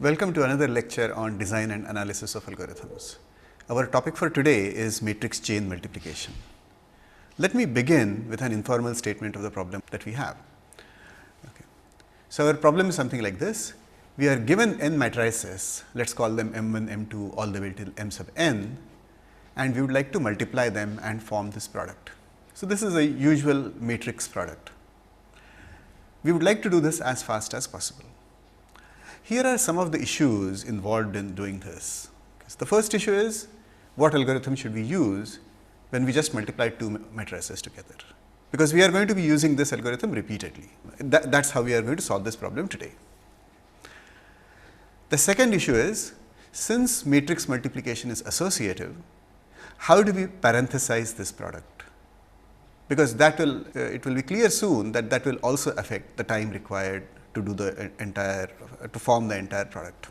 Welcome to another lecture on design and analysis of algorithms. Our topic for today is matrix chain multiplication. Let me begin with an informal statement of the problem that we have. Okay. So, our problem is something like this. We are given n matrices, let us call them m1, m2 all the way till m sub n, and we would like to multiply them and form this product. So, this is a usual matrix product. We would like to do this as fast as possible. Here are some of the issues involved in doing this. So, the first issue is what algorithm should we use when we just multiply two matrices together, because we are going to be using this algorithm repeatedly. That is how we are going to solve this problem today. The second issue is, since matrix multiplication is associative, how do we parenthesize this product? Because that will it will be clear soon that that will also affect the time required to do the entire to form the entire product.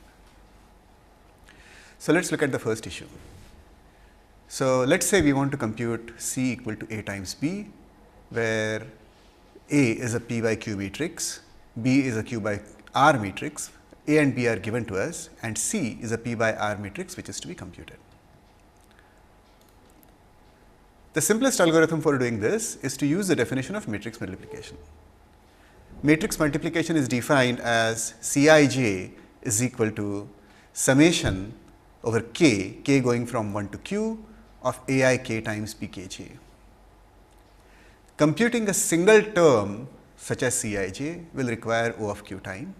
So, let us look at the first issue. So, let us say we want to compute C equal to A times B, where A is a P by Q matrix, B is a Q by R matrix, A and B are given to us, and C is a P by R matrix which is to be computed. The simplest algorithm for doing this is to use the definition of matrix multiplication. Matrix multiplication is defined as Cij is equal to summation over k, k going from 1 to q of ai k times pkj. Computing a single term such as Cij will require O of q time.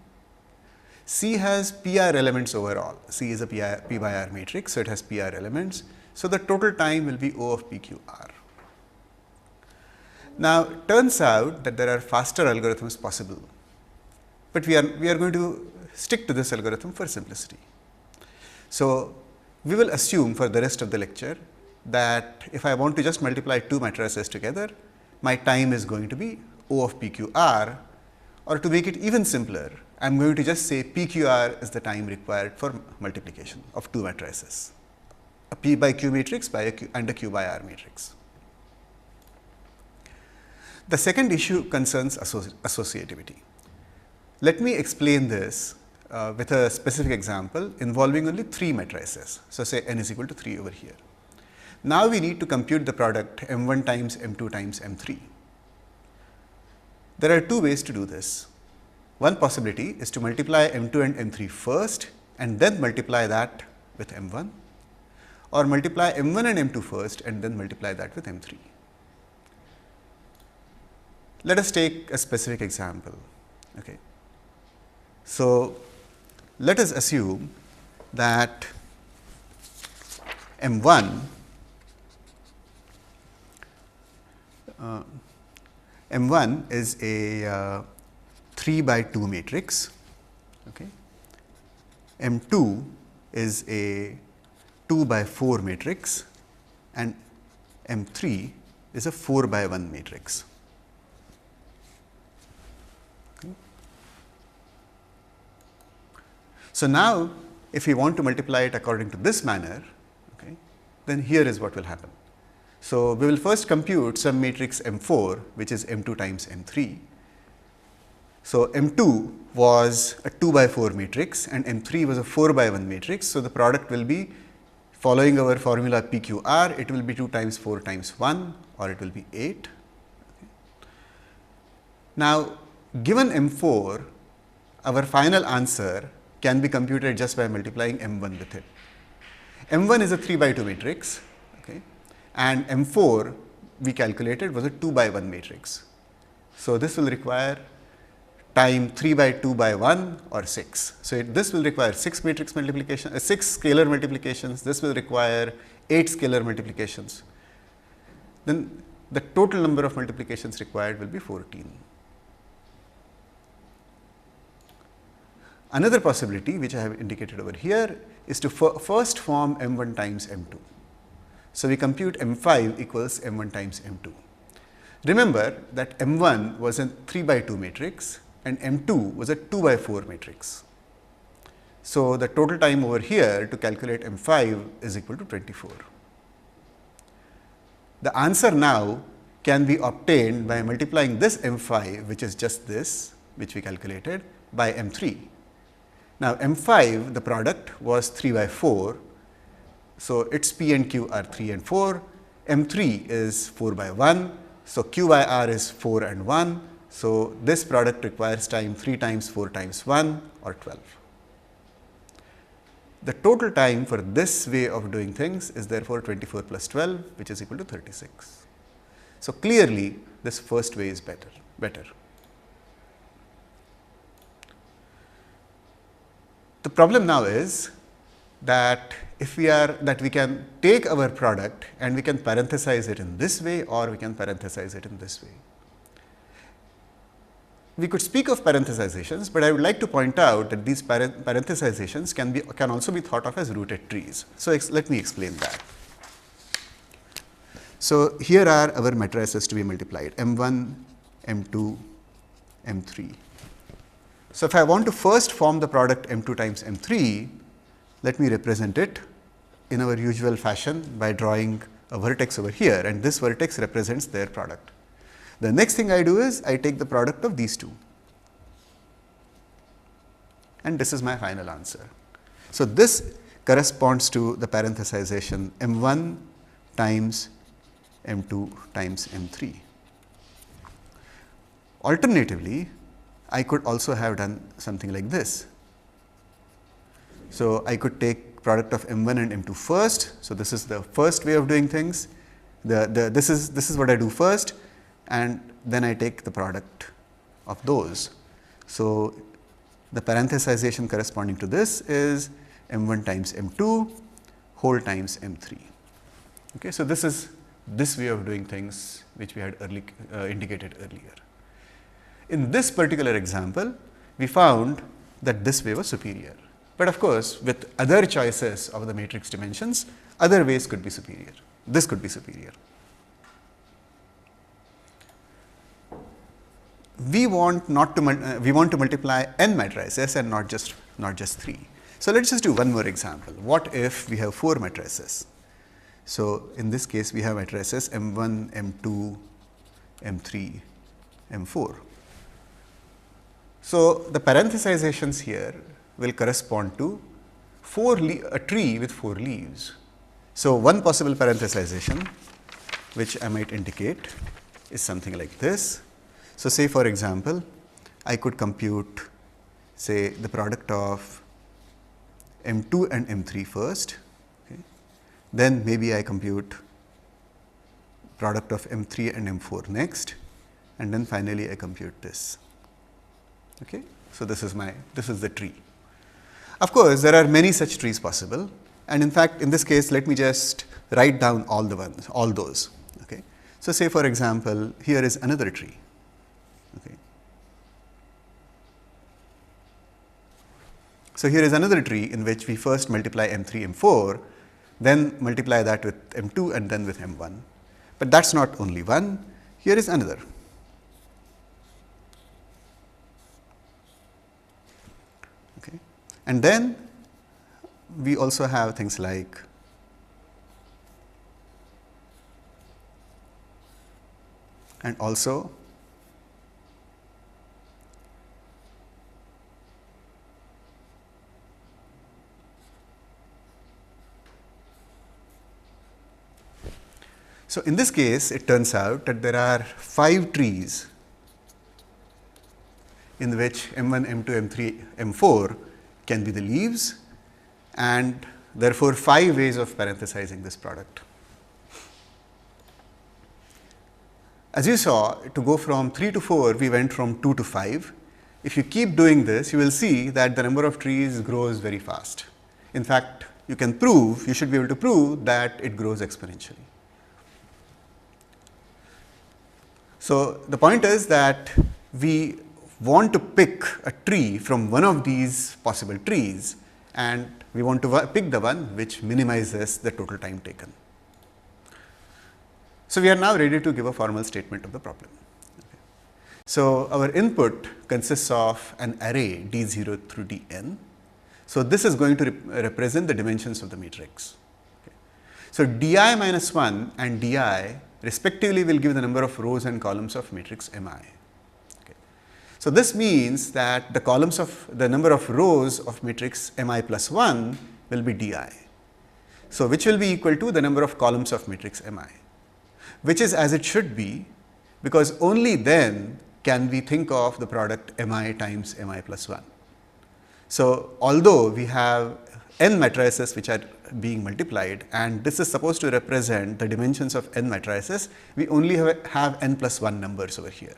C has PR elements overall. C is a P by R matrix, so it has PR elements. So, the total time will be O of PQR. Now, turns out that there are faster algorithms possible, but we are going to stick to this algorithm for simplicity. So, we will assume for the rest of the lecture that if I want to just multiply two matrices together, my time is going to be O of PQR, or to make it even simpler, I am going to just say PQR is the time required for multiplication of two matrices, a P by Q matrix by a Q and a Q by R matrix. The second issue concerns associativity. Let me explain this with a specific example involving only three matrices. So, say n is equal to 3 over here. Now, we need to compute the product m1 times m2 times m3. There are two ways to do this. One possibility is to multiply m2 and m3 first and then multiply that with m1, or multiply m1 and m2 first and then multiply that with m3. Let us take a specific example. Okay. So, let us assume that M1 is a 3 by 2 matrix, okay. M2 is a 2 by 4 matrix, and M3 is a 4 by 1 matrix. So, now if we want to multiply it according to this manner, okay, then here is what will happen. So, we will first compute some matrix M4, which is M2 times M3. So, M2 was a 2 by 4 matrix and M3 was a 4 by 1 matrix. So, the product will be, following our formula PQR, it will be 2 times 4 times 1, or it will be 8. Okay. Now, given M4, our final answer can be computed just by multiplying M1 with it. M1 is a 3 by 2 matrix, okay, and M4 we calculated was a 2 by 1 matrix. So, this will require time 3 by 2 by 1 or 6. So, this will require 6 matrix multiplication, 6 scalar multiplications, this will require 8 scalar multiplications. Then the total number of multiplications required will be 14. Another possibility which I have indicated over here is to first form M1 times M2. So, we compute M5 equals M1 times M2. Remember that M1 was a 3 by 2 matrix and M2 was a 2 by 4 matrix. So, the total time over here to calculate M5 is equal to 24. The answer now can be obtained by multiplying this M5, which is just this, which we calculated, by M3. Now, M5, the product was 3 by 4. So, its P and Q are 3 and 4. M3 is 4 by 1. So, Q by R is 4 and 1. So, this product requires time 3 times 4 times 1 or 12. The total time for this way of doing things is therefore 24 plus 12, which is equal to 36. So, clearly this first way is better. The problem now is that we can take our product and we can parenthesize it in this way, or we can parenthesize it in this way. We could speak of parenthesizations, but I would like to point out that these parenthesizations can also be thought of as rooted trees. So, let me explain that. So, here are our matrices to be multiplied, M1, M2, M3. So, if I want to first form the product M2 times M3, let me represent it in our usual fashion by drawing a vertex over here, and this vertex represents their product. The next thing I do is I take the product of these two, and this is my final answer. So, this corresponds to the parenthesization M1 times M2 times M3. Alternatively, I could also have done something like this. So, I could take product of M1 and M2 first. So, this is the first way of doing things. This is what I do first, and then I take the product of those. So, the parenthesization corresponding to this is M1 times M2 whole times M3. Okay, so, this is this way of doing things which we had indicated earlier. In this particular example, we found that this way was superior, but of course, with other choices of the matrix dimensions, other ways could be superior. This could be superior. We want to multiply n matrices and not just 3. So, let us just do one more example. What if we have 4 matrices? So, in this case, we have matrices M1, M2, M3, M4. So, the parenthesizations here will correspond to a tree with 4 leaves. So, one possible parenthesization which I might indicate is something like this. So, say for example, I could compute say the product of M2 and M3 first, okay. Then maybe I compute product of M3 and M4 next, and then finally I compute this. Okay. So, this is the tree. Of course, there are many such trees possible, and in fact, in this case let me just write down all those. Okay. So, say for example, here is another tree. Okay. So, here is another tree in which we first multiply M3, M4, then multiply that with M2 and then with M1, but that is not only one, here is another. Okay. And then we also have things like and also so in this case it turns out that there are 5 trees in which M1, M2, M3, M4 can be the leaves, and therefore 5 ways of parenthesizing this product. As you saw, to go from 3 to 4, we went from 2 to 5. If you keep doing this, you will see that the number of trees grows very fast. In fact, you should be able to prove that it grows exponentially. So, the point is that we want to pick a tree from one of these possible trees, and we want to pick the one which minimizes the total time taken. So, we are now ready to give a formal statement of the problem. Okay. So, our input consists of an array D0 through Dn. So, this is going to represent the dimensions of the matrix. Okay. So, Di minus 1 and Di respectively will give the number of rows and columns of matrix Mi. Okay. So, this means that the number of rows of matrix Mi plus 1 will be Di. So, which will be equal to the number of columns of matrix Mi, which is as it should be, because only then can we think of the product Mi times Mi plus 1. So, although we have n matrices which are being multiplied and this is supposed to represent the dimensions of n matrices, we only have n plus 1 numbers over here.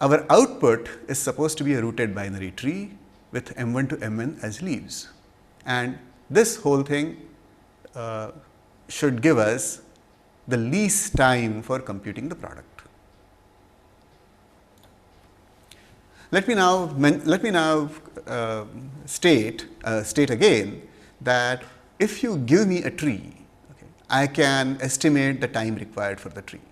Our output is supposed to be a rooted binary tree with m1 to mn as leaves, and this whole thing should give us the least time for computing the product. Let me now state again that if you give me a tree, okay, I can estimate the time required for the tree,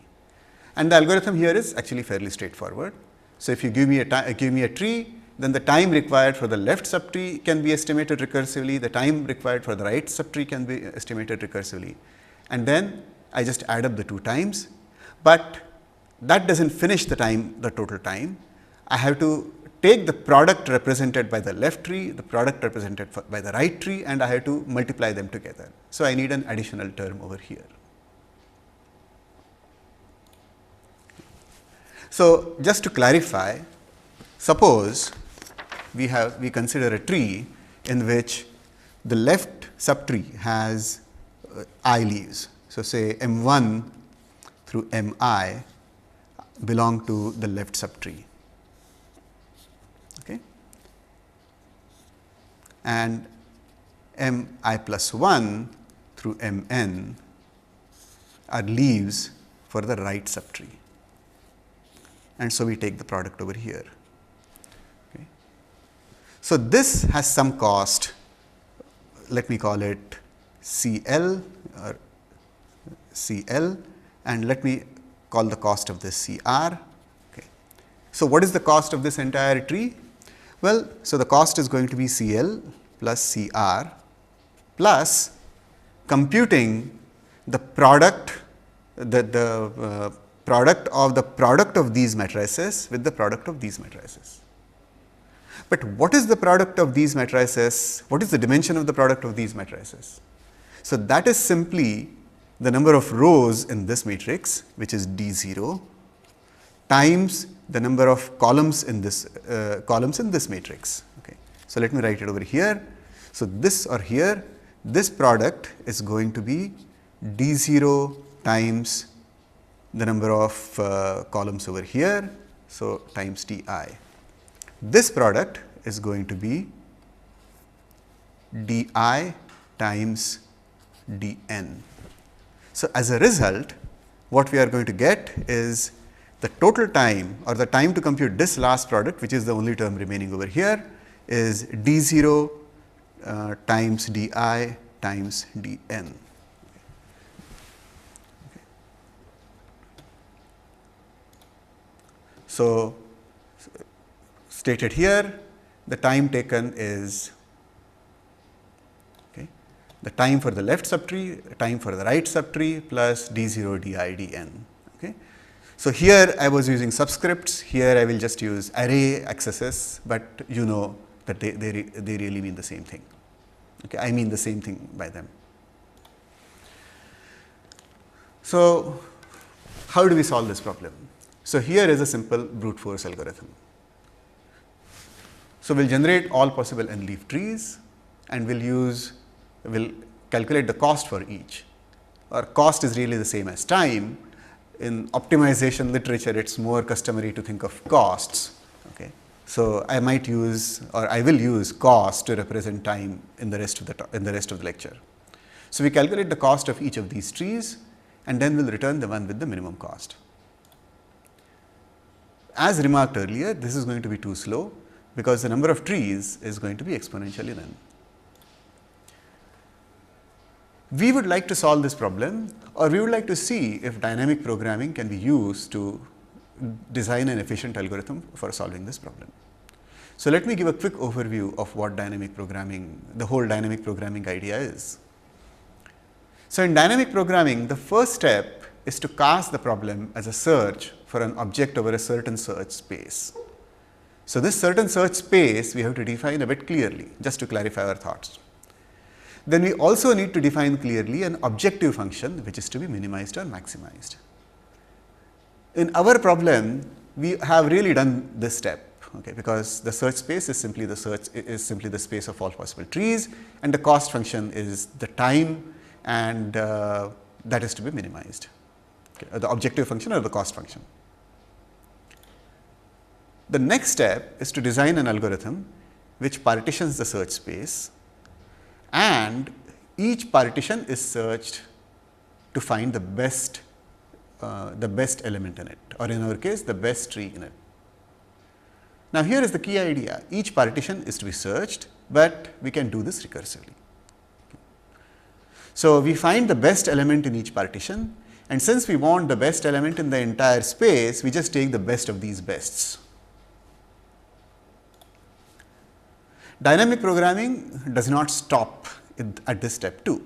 and the algorithm here is actually fairly straightforward. So, if you give me a tree, then the time required for the left subtree can be estimated recursively, the time required for the right subtree can be estimated recursively, and then I just add up the two times, but that does not finish the total time. I have to take the product represented by the left tree, the product represented by the right tree, and I have to multiply them together. So, I need an additional term over here. So, just to clarify, suppose we consider a tree in which the left subtree has I leaves. So, say M1 through Mi belong to the left subtree, okay, and Mi plus 1 through Mn are leaves for the right subtree. And so, we take the product over here. Okay. So, this has some cost, let me call it CL or CL, and let me call the cost of this CR. Okay. So, what is the cost of this entire tree? Well, so the cost is going to be CL plus CR plus computing the product, product of these matrices with the product of these matrices. But what is the product of these matrices? What is the dimension of the product of these matrices? So, that is simply the number of rows in this matrix, which is D0, times the number of columns in this matrix. Okay. So, let me write it over here. So, this or here, this product is going to be D0 times the number of columns over here, so times Di. This product is going to be Di times Dn. So, as a result, what we are going to get is the total time or the time to compute this last product, which is the only term remaining over here, is D0 times Di times Dn. So, stated here, the time taken is the time for the left subtree, time for the right subtree plus D0 Di Dn. Okay. So, here I was using subscripts, here I will just use array accesses, but you know that they really mean the same thing. Okay. I mean the same thing by them. So, how do we solve this problem? So, here is a simple brute force algorithm. So, we will generate all possible n leaf trees and we will calculate the cost for each, or cost is really the same as time. In optimization literature, it is more customary to think of costs. Okay. So, I might use or I will use cost to represent time in the rest of the lecture. So, we calculate the cost of each of these trees and then we will return the one with the minimum cost. As remarked earlier, this is going to be too slow because the number of trees is going to be exponentially then. We would like to solve this problem, or we would like to see if dynamic programming can be used to design an efficient algorithm for solving this problem. So, let me give a quick overview of what dynamic programming, the whole dynamic programming idea is. So, in dynamic programming, the first step is to cast the problem as a search for an object over a certain search space. So, this certain search space we have to define a bit clearly, just to clarify our thoughts. Then we also need to define clearly an objective function which is to be minimized or maximized. In our problem, we have really done this step, okay, because the search space is simply the space of all possible trees, and the cost function is the time, and that is to be minimized, okay, the objective function or the cost function. The next step is to design an algorithm which partitions the search space, and each partition is searched to find the best element in it, or in our case the best tree in it. Now, here is the key idea: each partition is to be searched, but we can do this recursively. So, we find the best element in each partition, and since we want the best element in the entire space, we just take the best of these bests. Dynamic programming does not stop at this step 2.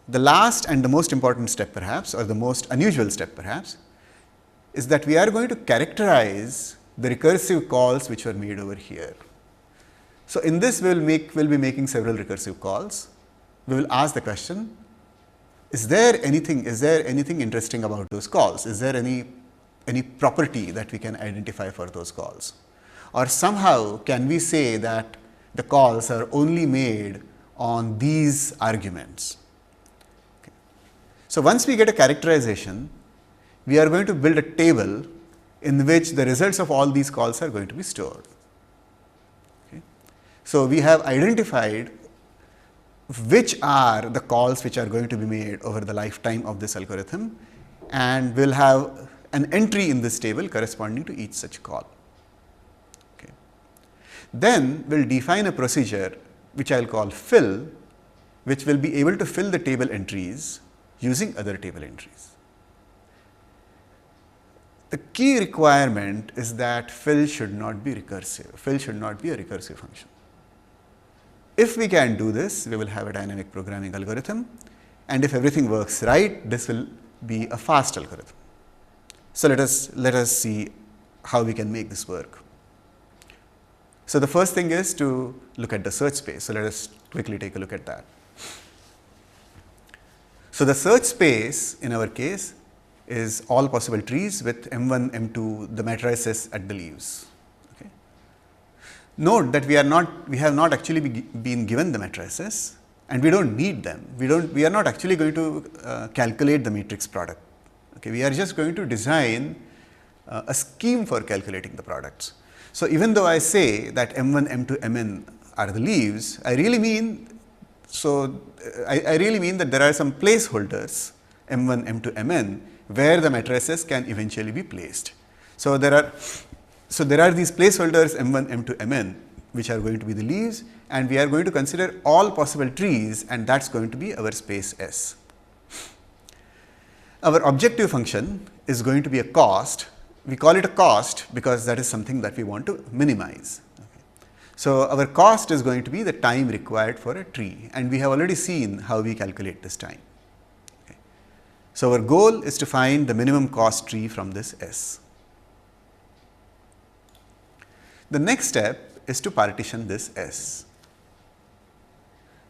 The last and the most important step perhaps, or the most unusual step perhaps, is that we are going to characterize the recursive calls which were made over here. So, in this we will be making several recursive calls. We will ask the question, is there anything interesting about those calls? Is there any property that we can identify for those calls? Or somehow can we say that the calls are only made on these arguments? Okay. So, once we get a characterization, we are going to build a table in which the results of all these calls are going to be stored. Okay. So, we have identified which are the calls which are going to be made over the lifetime of this algorithm, and we will have an entry in this table corresponding to each such call. Then we will define a procedure which I will call fill, which will be able to fill the table entries using other table entries. The key requirement is that fill should not be recursive. Fill should not be a recursive function. If we can do this, we will have a dynamic programming algorithm, and if everything works right, this will be a fast algorithm. So, let us see how we can make this work. So, the first thing is to look at the search space. So, let us quickly take a look at that. So, the search space in our case is all possible trees with M1, M2, the matrices at the leaves. Okay. Note that we have not actually been given the matrices, and we do not need them. We are not actually going to calculate the matrix product. Okay. We are just going to design a scheme for calculating the products. So, even though I say that M1, M2, Mn are the leaves, I really mean that there are some placeholders M1, M2, Mn where the matrices can eventually be placed. So, there are these placeholders M1, M2, Mn which are going to be the leaves, and we are going to consider all possible trees, and that is going to be our space S. Our objective function is going to be a cost. We call it a cost because that is something that we want to minimize. Okay. So, our cost is going to be the time required for a tree, and we have already seen how we calculate this time. Okay. So, our goal is to find the minimum cost tree from this S. The next step is to partition this S.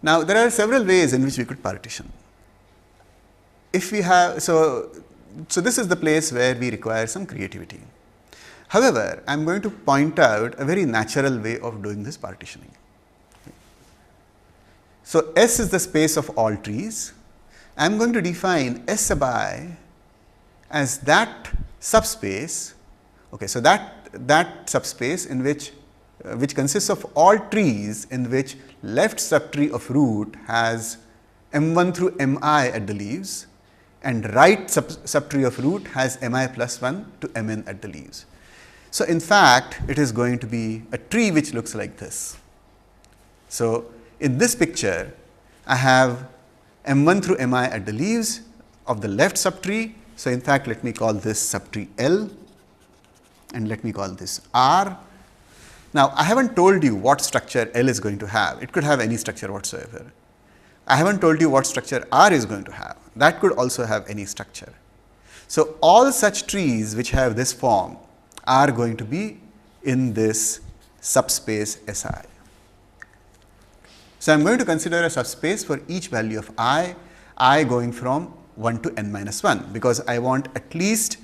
Now, there are several ways in which we could partition. If we have, so this is the place where we require some creativity. However, I am going to point out a very natural way of doing this partitioning. So, S is the space of all trees. I am going to define S sub I as that subspace. Okay, so that subspace in which consists of all trees in which left subtree of root has M1 through Mi at the leaves, and right subtree of root has Mi plus 1 to Mn at the leaves. So, in fact, it is going to be a tree which looks like this. So, in this picture, I have M1 through Mi at the leaves of the left subtree. So, in fact, let me call this subtree L, and let me call this R. Now, I have not told you what structure L is going to have. It could have any structure whatsoever. I have not told you what structure R is going to have. that could also have any structure. So, all such trees which have this form are going to be in this subspace Si. So, I am going to consider a subspace for each value of I going from 1 to n minus 1, because I want at least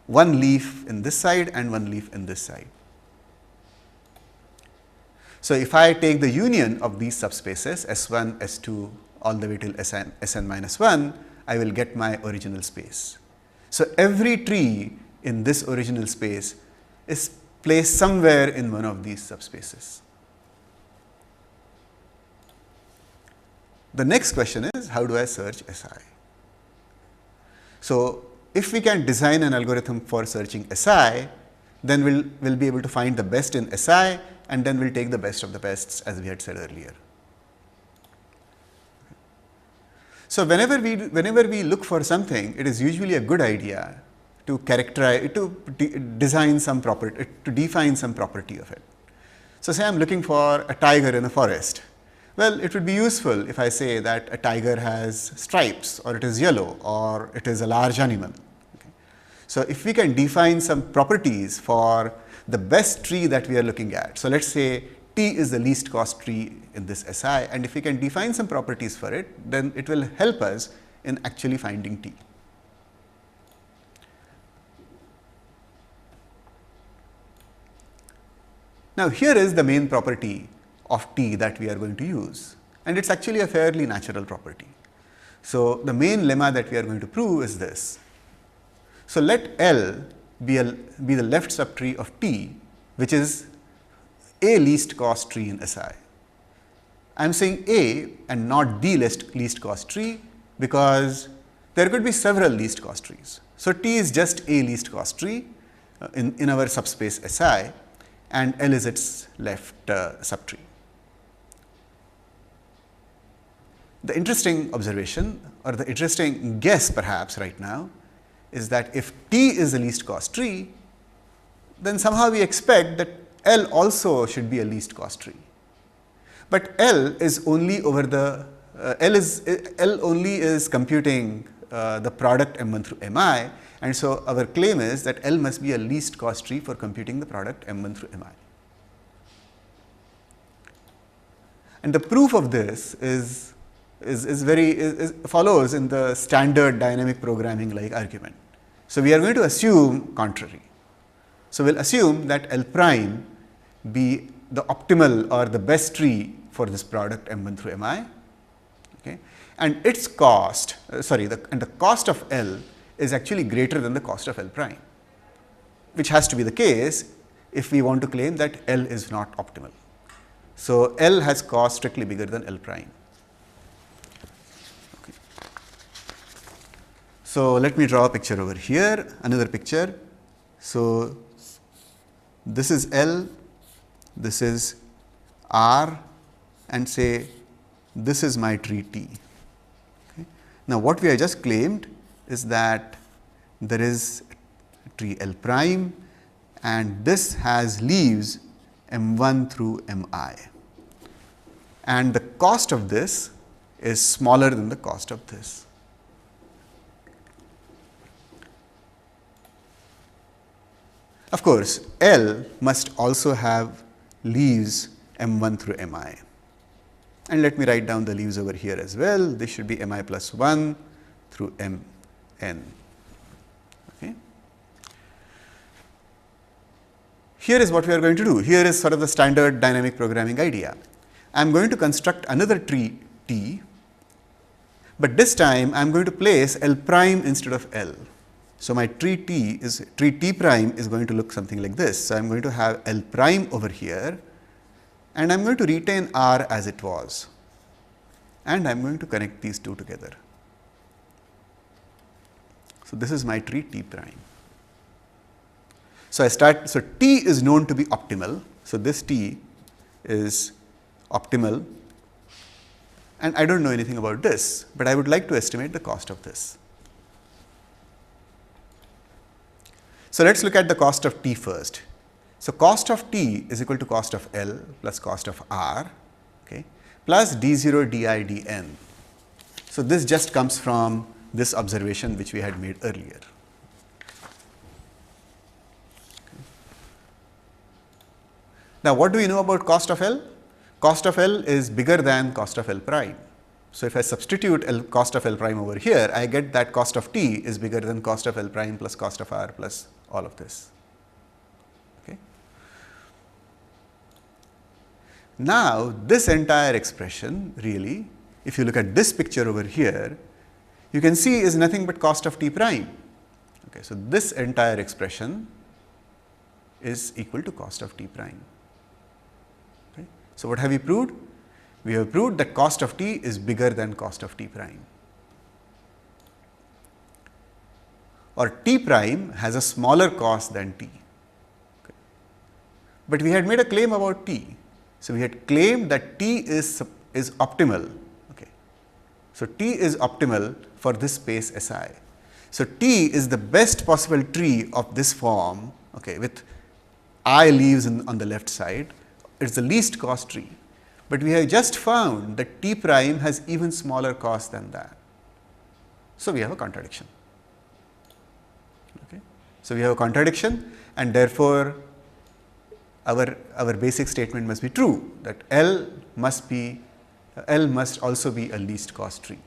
one leaf in this side and one leaf in this side. So, if I take the union of these subspaces S1, S2 all the way till Sn minus 1, I will get my original space. So, every tree in this original space is placed somewhere in one of these subspaces. The next question is, how do I search Si? So, if we can design an algorithm for searching Si, then we'll be able to find the best in Si, and then we'll take the best of the bests, as we had said earlier. So, whenever we look for something, it is usually a good idea to characterize, design some property, to define some property of it. So, say I am looking for a tiger in a forest. Well, it would be useful if I say that a tiger has stripes, or it is yellow, or it is a large animal. Okay. So, if we can define some properties for the best tree that we are looking at. So, let us say T is the least cost tree in this Si, and if we can define some properties for it, then it will help us in actually finding T. Now, here is the main property of T that we are going to use, and it is actually a fairly natural property. So, the main lemma that we are going to prove is this. So, let L be the left subtree of T, which is a least cost tree in Si. I am saying A and not the least cost tree, because there could be several least cost trees. So, T is just a least cost tree in our subspace Si, and L is its left subtree. The interesting observation, or the interesting guess perhaps right now, is that if T is the least cost tree, then somehow we expect that L also should be a least cost tree. But L is only over the L only is computing the product M1 through Mi, and so our claim is that L must be a least cost tree for computing the product M1 through Mi. And the proof of this follows in the standard dynamic programming like argument. So, we are going to assume contrary. So, we will assume that L prime be the optimal or the best tree for this product M1 through Mi, okay, and its cost, and the cost of L is actually greater than the cost of L prime, which has to be the case if we want to claim that L is not optimal. So, L has cost strictly bigger than L prime. Okay. So, let me draw a picture over here, another picture. So, this is L, this is R, and say this is my tree T. Okay. Now, what we have just claimed is that there is tree L prime, and this has leaves M1 through Mi, and the cost of this is smaller than the cost of this. Of course, L must also have leaves M1 through Mi, and let me write down the leaves over here as well. This should be Mi plus 1 through Mn. Okay. Here is what we are going to do. Here is sort of the standard dynamic programming idea. I am going to construct another tree T, but this time I am going to place L prime instead of L. So, my tree T prime is going to look something like this. So, I am going to have L prime over here, and I am going to retain R as it was, and I am going to connect these two together. So, this is my tree T prime. So, T is known to be optimal. So, this T is optimal, and I do not know anything about this, but I would like to estimate the cost of this. So, let us look at the cost of T first. So, cost of T is equal to cost of L plus cost of R, okay, plus d0 di dn. So, this just comes from this observation which we had made earlier. Now, what do we know about cost of L? Cost of L is bigger than cost of L prime. So, if I substitute cost of L prime over here, I get that cost of t is bigger than cost of L prime plus cost of r plus all of this. Okay. Now, this entire expression really, if you look at this picture over here, you can see is nothing but cost of t prime. Okay. So, this entire expression is equal to cost of t prime. Okay. So, what have we proved? We have proved that cost of t is bigger than cost of t prime, or t prime has a smaller cost than t. Okay. But we had made a claim about t. So, we had claimed that t is optimal. Okay. So, t is optimal for this space Si. So, t is the best possible tree of this form, okay, with I leaves on the left side. It is the least cost tree. But we have just found that t prime has even smaller cost than that. So, we have a contradiction. Okay. So, we have a contradiction, and therefore, our basic statement must be true, that L must also be a least cost tree.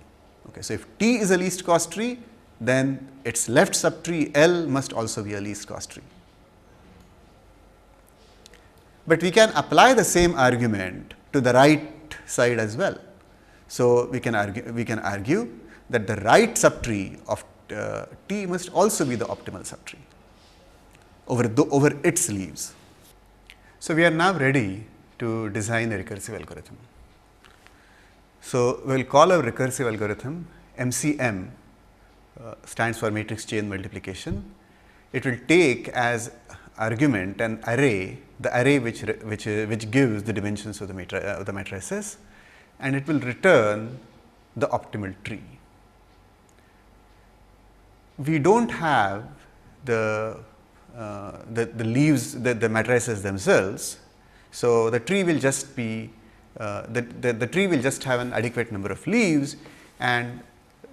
Okay. So, if t is a least cost tree, then its left subtree L must also be a least cost tree. But we can apply the same argument to the right side as well. So, we can argue that the right subtree of t must also be the optimal subtree over its leaves. So, we are now ready to design a recursive algorithm. So, we will call our recursive algorithm MCM, stands for matrix chain multiplication. It will take as argument an array, the array which gives the dimensions of the matrices, and it will return the optimal tree. We do not have the leaves, the matrices themselves. So, the tree will just be the tree will just have an adequate number of leaves, and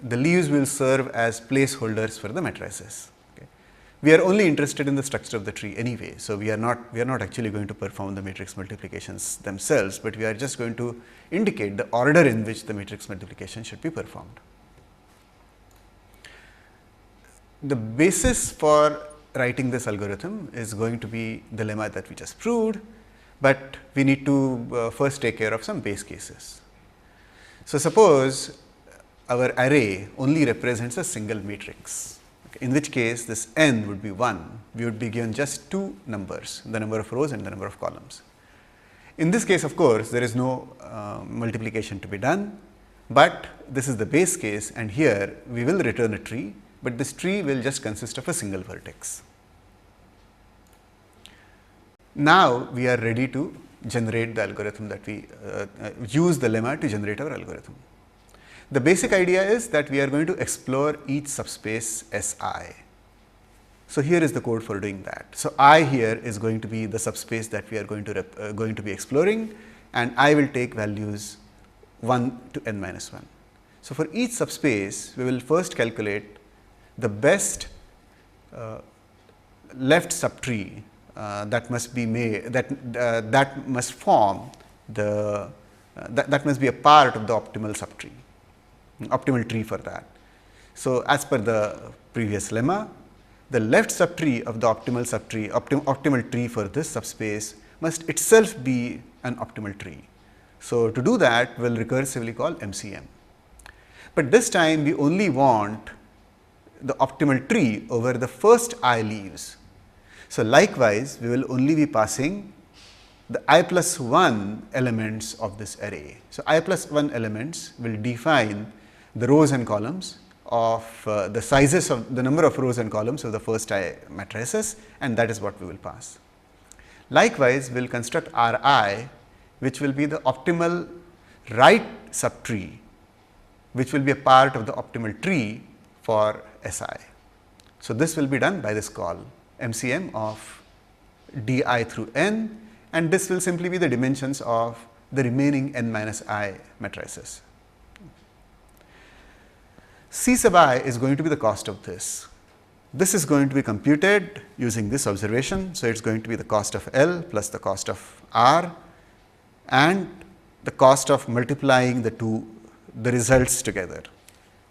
the leaves will serve as placeholders for the matrices. Okay. We are only interested in the structure of the tree anyway. So, we are not actually going to perform the matrix multiplications themselves, but we are just going to indicate the order in which the matrix multiplication should be performed. The basis for writing this algorithm is going to be the lemma that we just proved, but we need to first take care of some base cases. So, suppose our array only represents a single matrix, okay, in which case this n would be 1. We would be given just two numbers, the number of rows and the number of columns. In this case, of course, there is no multiplication to be done, but this is the base case, and here we will return a tree, but this tree will just consist of a single vertex. Now, we are ready to generate the algorithm that we use the lemma to generate our algorithm. The basic idea is that we are going to explore each subspace Si. So, here is the code for doing that. So, I here is going to be the subspace that we are going to be exploring, and I will take values 1 to n minus 1. So, for each subspace, we will first calculate the best left subtree that must be made, that must form the that must be a part of the optimal subtree, optimal tree for that. So, as per the previous lemma, the left subtree of the optimal subtree, optimal tree for this subspace must itself be an optimal tree. So, to do that, we will recursively call MCM, but this time we only want the optimal tree over the first I leaves. So, likewise, we will only be passing the I plus 1 elements of this array. So, I plus 1 elements will define the rows and columns of the sizes of the number of rows and columns of the first I matrices, and that is what we will pass. Likewise, we will construct Ri, which will be the optimal right subtree, which will be a part of the optimal tree for Si. So, this will be done by this call MCM of di through n, and this will simply be the dimensions of the remaining n minus I matrices. C sub I is going to be the cost of this. This is going to be computed using this observation. So, it is going to be the cost of L plus the cost of R and the cost of multiplying the results together.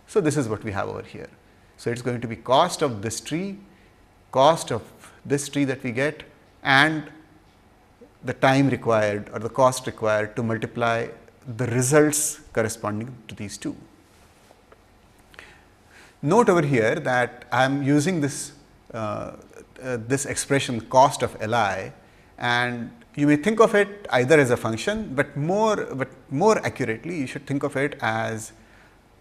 So, this is what we have over here. So, it is going to be cost of this tree, cost of this tree that we get, and the time required or the cost required to multiply the results corresponding to these two. Note over here that I am using this this expression cost of Li, and you may think of it either as a function, but more accurately you should think of it as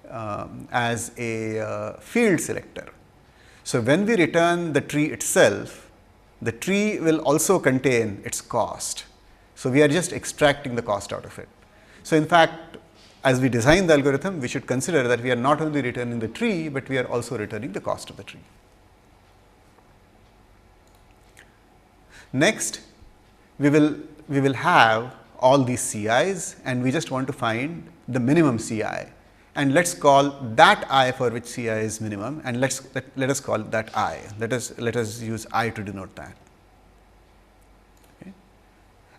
a field selector. So, when we return the tree itself, the tree will also contain its cost. So, we are just extracting the cost out of it. So, in fact, as we design the algorithm, we should consider that we are not only returning the tree, but we are also returning the cost of the tree. Next, we will have all these CIs, and we just want to find the minimum CI, and let us call that I for which CI is minimum, and let us call that I. Let us use I to denote that. Okay.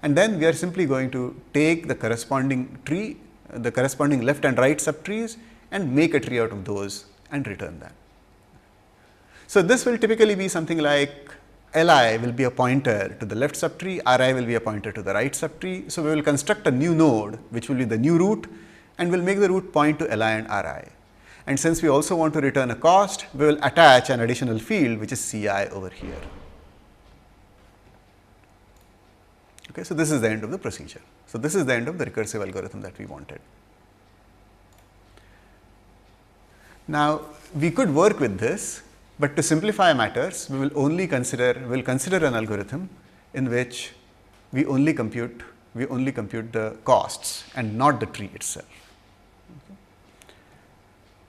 And then we are simply going to take the corresponding tree, the corresponding left and right subtrees, and make a tree out of those and return that. So, this will typically be something like Li will be a pointer to the left subtree, Ri will be a pointer to the right subtree. So, we will construct a new node which will be the new root, and we will make the root point to Li and Ri. And since we also want to return a cost, we will attach an additional field which is Ci over here. Okay, so, this is the end of the procedure. So, this is the end of the recursive algorithm that we wanted. Now, we could work with this, but to simplify matters, we will consider an algorithm in which we only compute the costs and not the tree itself. Okay.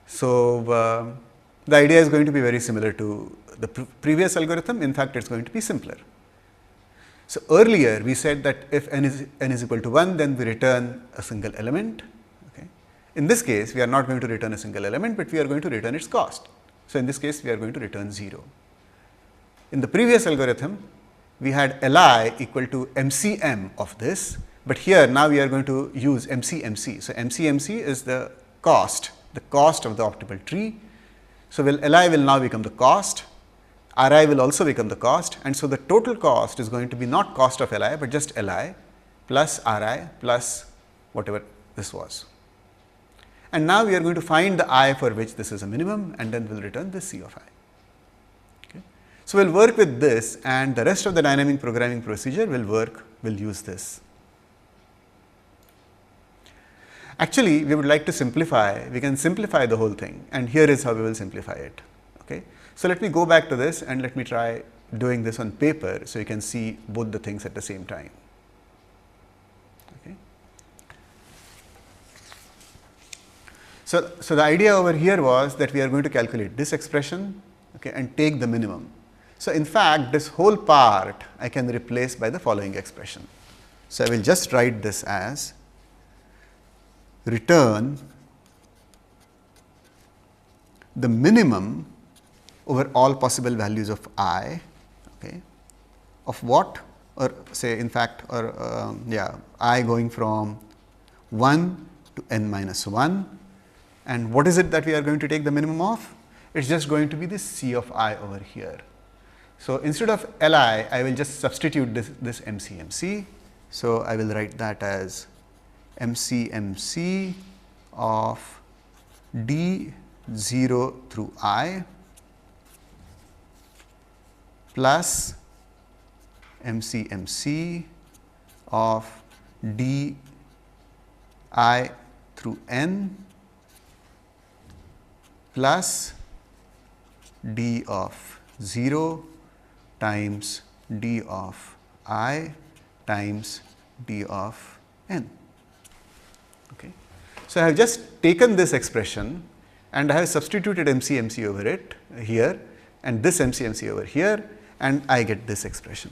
So, the idea is going to be very similar to the previous algorithm. In fact, it is going to be simpler. So, earlier we said that if n is equal to 1, then we return a single element. Okay. In this case, we are not going to return a single element, but we are going to return its cost. So, in this case, we are going to return 0. In the previous algorithm, we had Li equal to MCM of this, but here now we are going to use MCMC. So, MCMC is the cost of the optimal tree. So, Li will now become the cost. Ri will also become the cost, and so the total cost is going to be not cost of Li, but just Li plus Ri plus whatever this was. And now we are going to find the I for which this is a minimum, and then we will return this C of I. Okay. So, we will work with this, and the rest of the dynamic programming procedure will use this. Actually, we would like to simplify, we can simplify the whole thing, and here is how we will simplify it. Okay. So, let me go back to this and let me try doing this on paper, so you can see both the things at the same time. Okay. So, the idea over here was that we are going to calculate this expression, okay, and take the minimum. So, in fact, this whole part I can replace by the following expression. So, I will just write this as return the minimum over all possible values of I, okay, of what, or say in fact, or I going from 1 to n minus 1, and what is it that we are going to take the minimum of? It is just going to be this C of I over here. So, instead of Li, I will just substitute this MCMC. So, I will write that as MCMC of D0 through I plus MCMC of d I through n plus d of 0 times d of I times d of n. Okay. So, I have just taken this expression and I have substituted MCMC over it here and this MCMC over here, and I get this expression.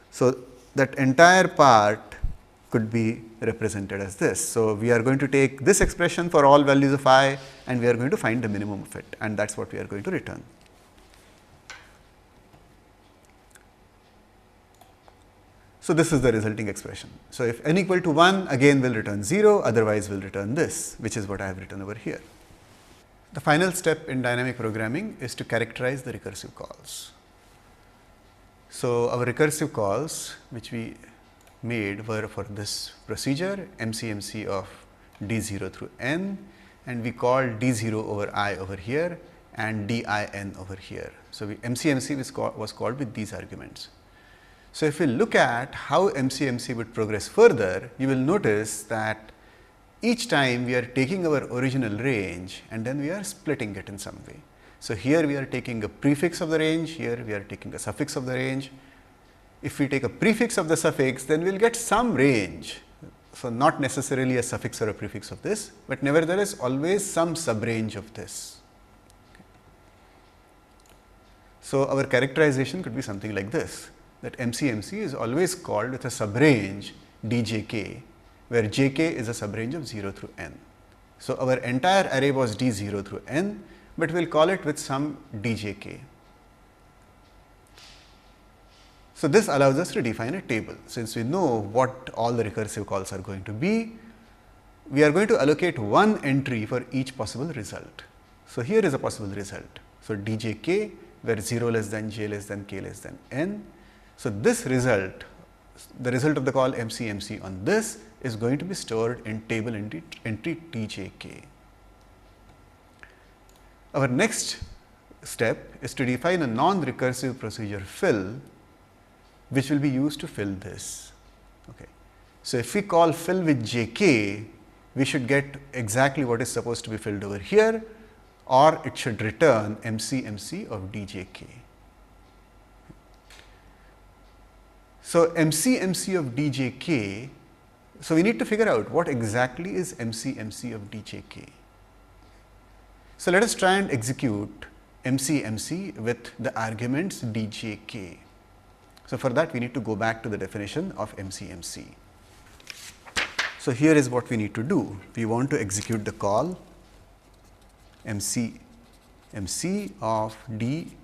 So, that entire part could be represented as this. So, we are going to take this expression for all values of I and we are going to find the minimum of it, and that is what we are going to return. So, this is the resulting expression. So, if n equal to 1, again will return 0, otherwise will return this, which is what I have written over here. The final step in dynamic programming is to characterize the recursive calls. So, our recursive calls which we made were for this procedure MCMC of D0 through n, and we called D0 over I over here and DIN over here. So, MCMC was called with these arguments. So, if we look at how MCMC would progress further, you will notice that each time we are taking our original range and then we are splitting it in some way. So, here we are taking a prefix of the range, here we are taking a suffix of the range. If we take a prefix of the suffix, then we will get some range. So, not necessarily a suffix or a prefix of this, but nevertheless always some subrange of this. Okay. So, our characterization could be something like this, that MCMC is always called with a subrange djk, where jk is a subrange of 0 through n. So, our entire array was d0 through n, but we will call it with some djk. So, this allows us to define a table. Since we know what all the recursive calls are going to be, we are going to allocate one entry for each possible result. So, here is a possible result. So, djk, where 0 less than j less than k less than n. So, this result, the result of the call MCMC on this is going to be stored in table entry djk. Our next step is to define a non-recursive procedure fill, which will be used to fill this. Okay. So, if we call fill with jk, we should get exactly what is supposed to be filled over here, or it should return MCMC of djk. So, MCMC of djk, so we need to figure out what exactly is MCMC of djk. So, let us try and execute MCMC with the arguments djk. So, for that we need to go back to the definition of MCMC. So, here is what we need to do. We want to execute the call MCMC of djk.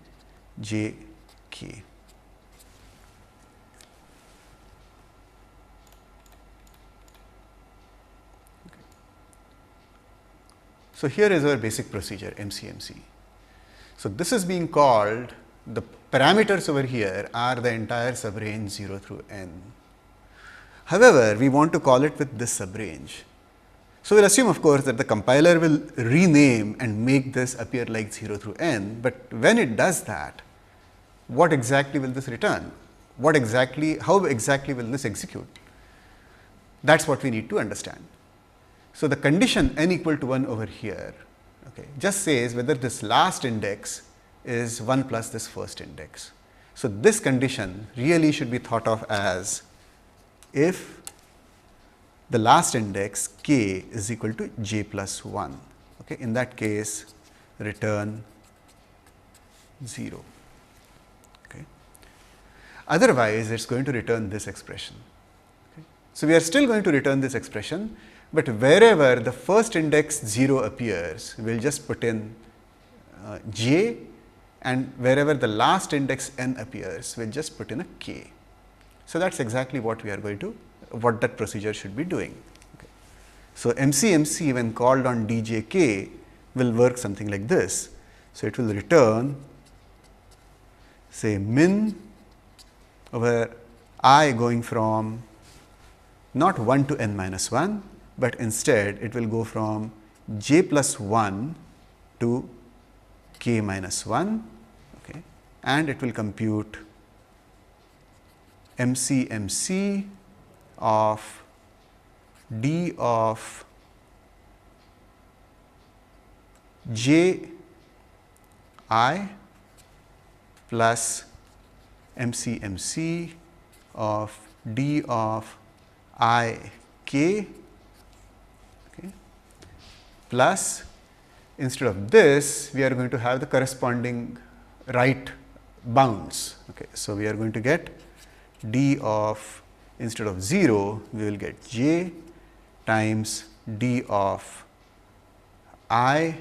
So, here is our basic procedure MCMC. So, this is being called, the parameters over here are the entire subrange 0 through n. However, we want to call it with this subrange. So, we will assume of course that the compiler will rename and make this appear like 0 through n, but when it does that, what exactly will this return? How exactly will this execute? That is what we need to understand. So, the condition n equal to 1 over here, okay, just says whether this last index is 1 plus this first index. So, this condition really should be thought of as if the last index k is equal to j plus 1. Okay. In that case, return 0. Okay. Otherwise, it is going to return this expression. Okay. So, we are still going to return this expression, but wherever the first index 0 appears, we will just put in j, and wherever the last index n appears, we will just put in a k. So, that is exactly what we are going to, what that procedure should be doing. Okay. So, MCMC when called on djk will work something like this. So, it will return say min over I going from not 1 to n minus 1, but instead it will go from j plus 1 to k minus 1, okay, and it will compute MCMC of d of j I plus MCMC of d of I k, okay, plus instead of this we are going to have the corresponding right bounds. Okay. So, we are going to get d of instead of 0, we will get j times d of I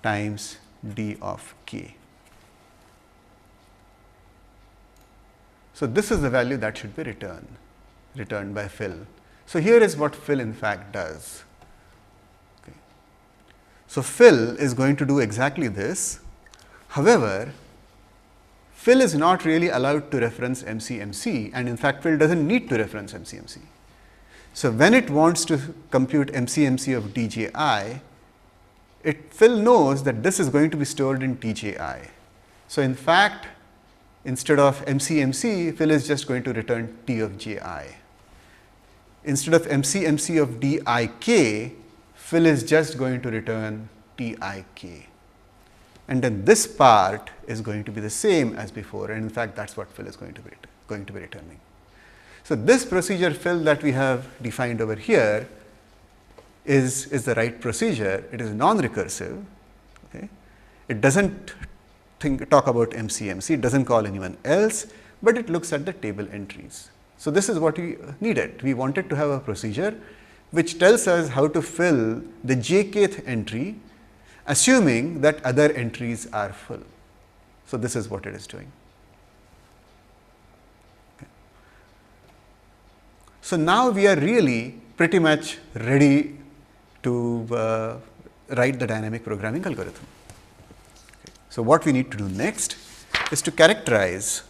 times d of k. So, this is the value that should be returned by fill. So, here is what fill in fact does. Okay. So, fill is going to do exactly this. However, fill is not really allowed to reference MCMC, and in fact, fill does not need to reference MCMC. So, when it wants to compute MCMC of dji, fill knows that this is going to be stored in tji. So, in fact, instead of MCMC, fill is just going to return T of ji. Instead of MCMC of dik, fill is just going to return tik. And then this part is going to be the same as before, and in fact, that is what fill is going to be returning. So, this procedure fill that we have defined over here is the right procedure. It is non-recursive. Okay. It does not talk about MCMC, it does not call anyone else, but it looks at the table entries. So, this is what we needed. We wanted to have a procedure which tells us how to fill the jkth entry, assuming that other entries are full. So, this is what it is doing. Okay. So, now we are really pretty much ready to write the dynamic programming algorithm. Okay. So, what we need to do next is to characterize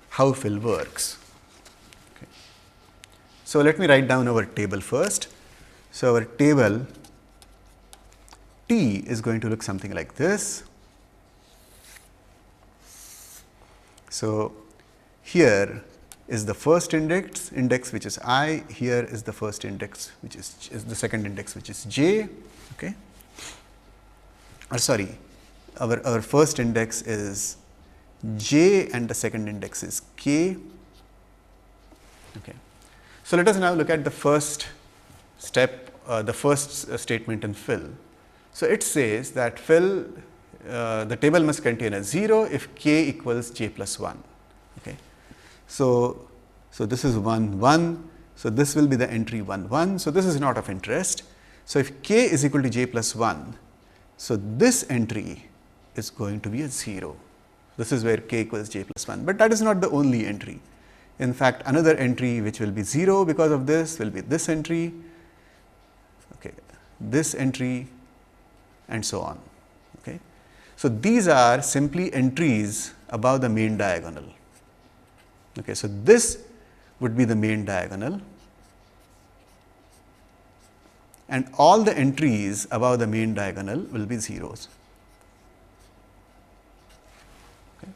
how fill works. Okay. So, let me write down our table first. So, our table T is going to look something like this. So, here is the first index which is I, here is the first index which is the second index which is j. Okay. Or sorry, our first index is j and the second index is k. Okay. So, let us now look at the first step, the first statement in fill. So, it says that fill the table must contain a 0 if k equals j plus 1. Okay. So, this is 1 1. So, this will be the entry 1 1. So, this is not of interest. So, if k is equal to j plus 1, so this entry is going to be a 0. This is where k equals j plus 1, but that is not the only entry. In fact, another entry which will be 0 because of this will be this entry, okay, this entry, and so on. Okay. So, these are simply entries above the main diagonal. Okay. So, this would be the main diagonal, and all the entries above the main diagonal will be zeros. Okay.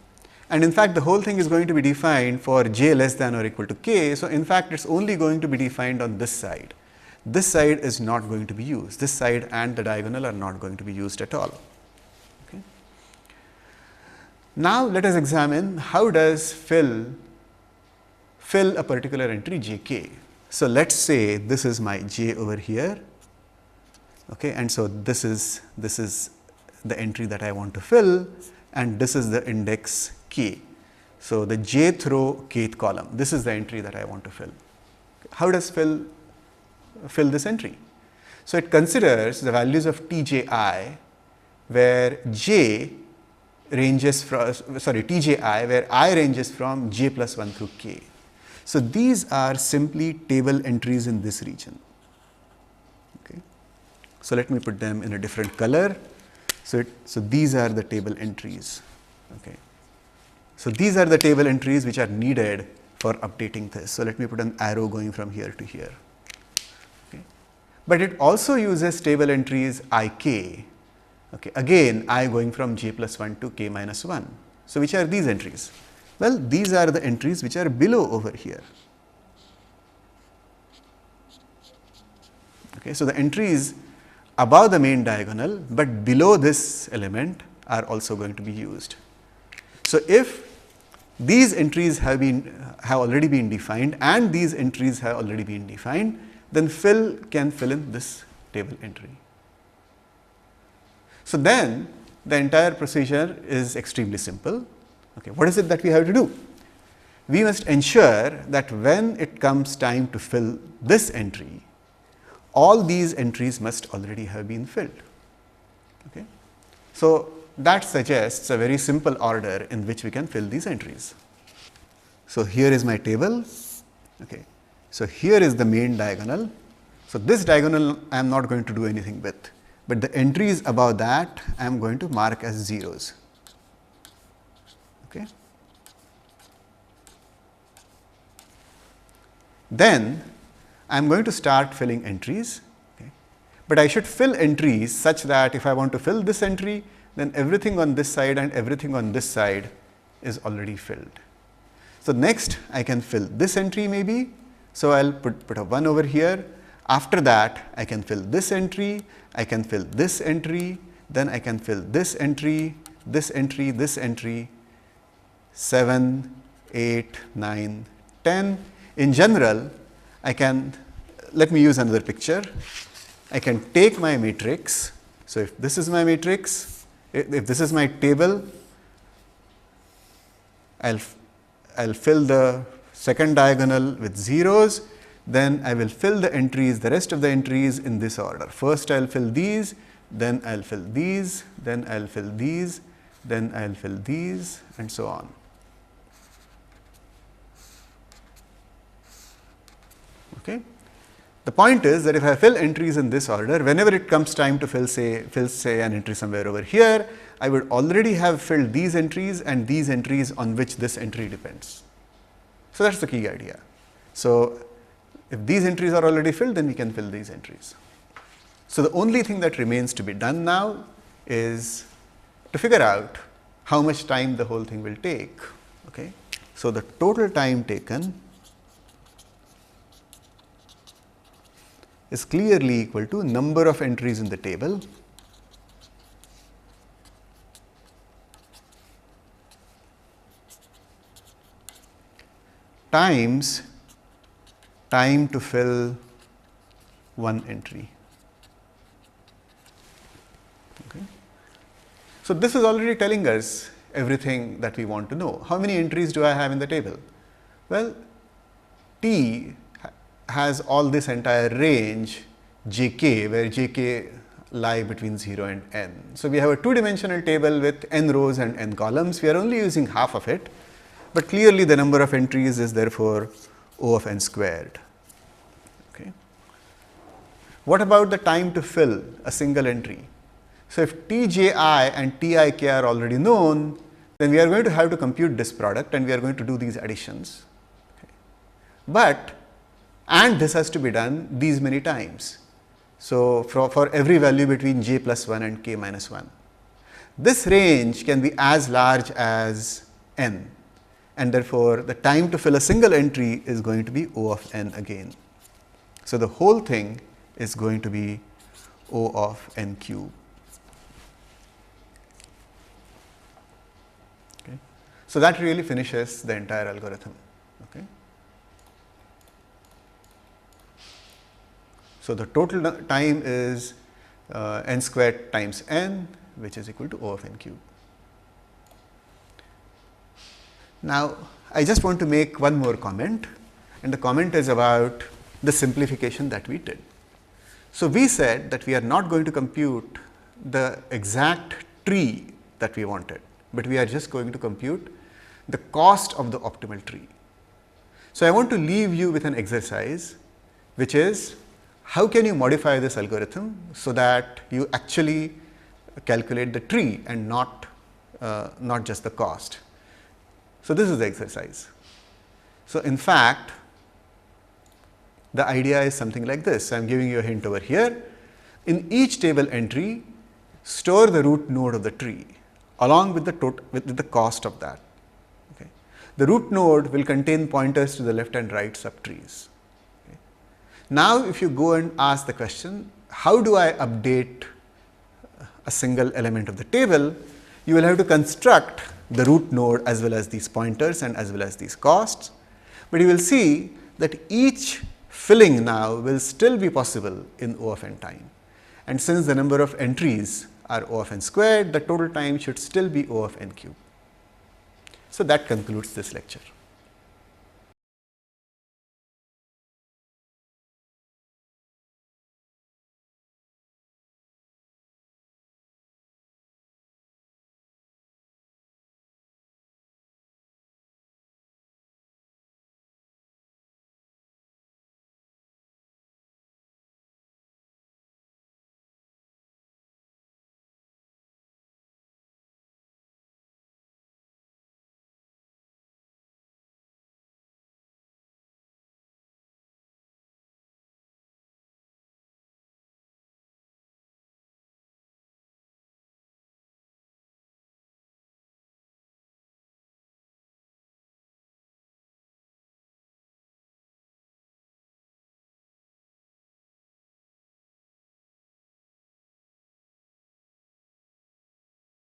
And in fact, the whole thing is going to be defined for j less than or equal to k. So, in fact, it is only going to be defined on this side. This side is not going to be used. This side and the diagonal are not going to be used at all. Okay. Now, let us examine how does fill a particular entry jk. So, let us say this is my j over here, okay, and so this is the entry that I want to fill, and this is the index k. So, the jth row kth column, this is the entry that I want to fill. How does fill this entry? So, it considers the values of tji where j ranges from tji where I ranges from j plus 1 through k. So, these are simply table entries in this region. Okay. So, let me put them in a different color. So, these are the table entries. Okay. So, these are the table entries which are needed for updating this. So, let me put an arrow going from here to here. Okay. But it also uses table entries ik. Okay. Again, I going from j plus 1 to k minus 1. So, which are these entries? Well, these are the entries which are below over here. Okay. So, the entries above the main diagonal, but below this element are also going to be used. So, if these entries have already been defined and these entries have already been defined, then fill can fill in this table entry. So, then the entire procedure is extremely simple. Okay. What is it that we have to do? we must ensure that when it comes time to fill this entry, all these entries must already have been filled. Okay. So, that suggests a very simple order in which we can fill these entries. So, here is my table. Okay. So, here is the main diagonal. So, this diagonal I am not going to do anything with, but the entries above that I am going to mark as zeros. Okay. Then I am going to start filling entries, okay. But I should fill entries such that if I want to fill this entry, then everything on this side and everything on this side is already filled. So, next I can fill this entry maybe. So, I will put a 1 over here. After that, I can fill this entry, I can fill this entry, then I can fill this entry, this entry, this entry, 7, 8, 9, 10. In general, I can, let me use another picture. I can take my matrix. So, if this is my matrix, if this is my table, I'll fill the second diagonal with zeros, then I will fill the entries, the rest of the entries in this order. First I will fill these, then I will fill these, then I will fill these, then I will fill these, and so on. Okay. The point is that if I fill entries in this order, whenever it comes time to fill say an entry somewhere over here, I would already have filled these entries and these entries on which this entry depends. So, that is the key idea. So, if these entries are already filled, then we can fill these entries. So, the only thing that remains to be done now is to figure out how much time the whole thing will take. Okay. So, the total time taken is clearly equal to number of entries in the table times time to fill one entry. Okay. So, this is already telling us everything that we want to know. How many entries do I have in the table? Well, T has all this entire range jk, where jk lie between 0 and n. So, we have a 2-dimensional table with n rows and n columns. We are only using half of it, but clearly the number of entries is therefore O of n squared. Okay. What about the time to fill a single entry? So, if Tji and Tik are already known, then we are going to have to compute this product and we are going to do these additions. Okay. But and this has to be done these many times. So, for every value between j plus 1 and k minus 1. This range can be as large as n, and therefore, the time to fill a single entry is going to be O of n again. So, the whole thing is going to be O of n cube. Okay. So, that really finishes the entire algorithm. Okay. So, the total time is n squared times n, which is equal to O of n cube. Now, I just want to make one more comment, and the comment is about the simplification that we did. So, we said that we are not going to compute the exact tree that we wanted, but we are just going to compute the cost of the optimal tree. So, I want to leave you with an exercise, which is how can you modify this algorithm so that you actually calculate the tree and not just the cost. So, this is the exercise. So, in fact, the idea is something like this. I am giving you a hint over here. In each table entry, store the root node of the tree along with the cost of that. Okay. The root node will contain pointers to the left and right subtrees. Okay. Now, if you go and ask the question, how do I update a single element of the table, you will have to construct the root node as well as these pointers and as well as these costs, but you will see that each filling now will still be possible in O of n time. And since the number of entries are O of n squared, the total time should still be O of n cube. So, that concludes this lecture.